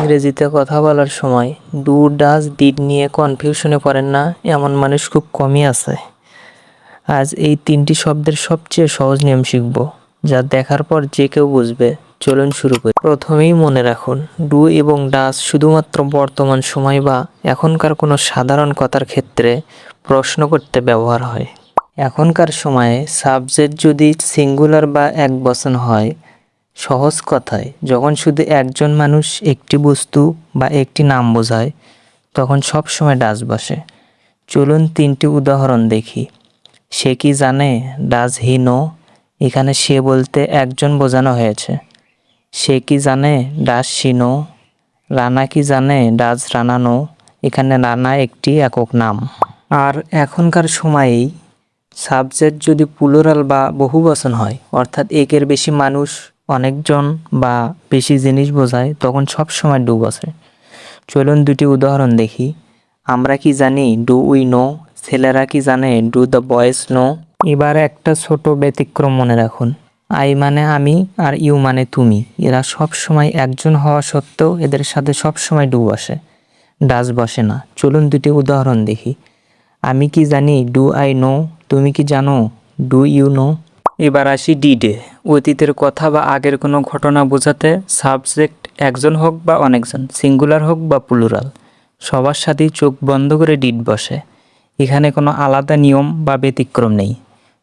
ইংরেজিতে কথা বলার সময় ডু ডাজ ডিড নিয়ে কনফিউশনে পড়েন না এমন মানুষ খুব কমই আছে। আজ এই তিনটি শব্দের সবচেয়ে সহজ নিয়ম শিখব, যা দেখার পর যে কেউ বুঝবে। চলুন শুরু করি। প্রথমেই মনে রাখুন, ডু এবং ডাজ শুধুমাত্র বর্তমান সময় বা এখনকার কোনো সাধারণ কথার ক্ষেত্রে প্রশ্ন করতে ব্যবহার হয়। এখনকার সময়ে সাবজেক্ট যদি সিঙ্গুলার বা একবচন হয়, সহজ কথায় যখন শুধু একজন মানুষ, একটি বস্তু বা একটি নাম বোঝায়, তখন সব সময় ডাজ বসে। চলুন তিনটি উদাহরণ দেখি। সে কি জানে, ডাজ হি নো। এখানে সে বলতে একজন বোঝানো হয়েছে। সে কি জানে, ডাজ শি নো। রানা কি জানে, ডাজ রানা নো। এখানে রানা একটি একক নাম। আর এখনকার সময়েই সাবজেক্ট যদি প্লুরাল বা বহুবচন হয়, অর্থাৎ একের বেশি মানুষ, অনেকজন বা বেশি জিনিস বোঝায়, তখন সব সময় ডু বসে। চলুন দুটি উদাহরণ দেখি। আমরা কি জানি, ডু উই নো। ছেলেরা কি জানে, ডু দ্য বয়েজ নো। এবার একটা ছোট ব্যতিক্রম মনে রাখুন। আই মানে আমি আর ইউ মানে তুমি। এরা সব সময় একজন হওয়া সত্ত্বেও এদের সাথে সব সময় ডু বসে, ডাজ বসে না। চলুন দুটি উদাহরণ দেখি। আমি কি জানি, ডু আই নো। তুমি কি জানো, ডু ইউ নো। এবার আসি ডিডে। অতীতের কথা বা আগের কোনো ঘটনা বোঝাতে সাবজেক্ট একজন হোক বা অনেকজন, সিঙ্গুলার হোক বা প্লুরাল, সবার সাথেই চোখ বন্ধ করে ডিড বসে। এখানে কোনো আলাদা নিয়ম বা ব্যতিক্রম নেই।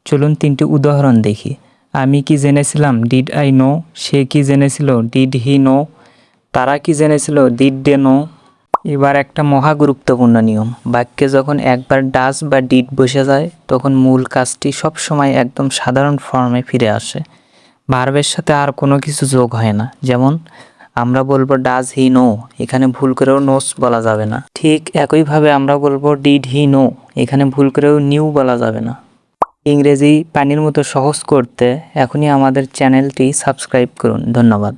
চলুন তিনটি উদাহরণ দেখি। আমি কি জেনেছিলাম, ডিড আই নো। সে কি জেনেছিল, ডিড হি নো। তারা কি জেনেছিল, ডিড দে নো। এবার একটা মহা গুরুত্বপূর্ণ নিয়ম। বাক্যে যখন একবার ডাজ বা ডিড বসে যায়, তখন মূল কাজটি সবসময় একদম সাধারণ ফর্মে ফিরে আসে। ভার্বের সাথে আর কোনো কিছু যোগ হয় না। যেমন আমরা বলবো ডাজ হি নো, এখানে ভুল করেও নোস বলা যাবে না। ঠিক একইভাবে আমরা বলবো ডিড হি নো, এখানে ভুল করেও নিউ বলা যাবে না। ইংরেজি পানির মতো সহজ করতে এখনই আমাদের চ্যানেলটি সাবস্ক্রাইব করুন। ধন্যবাদ।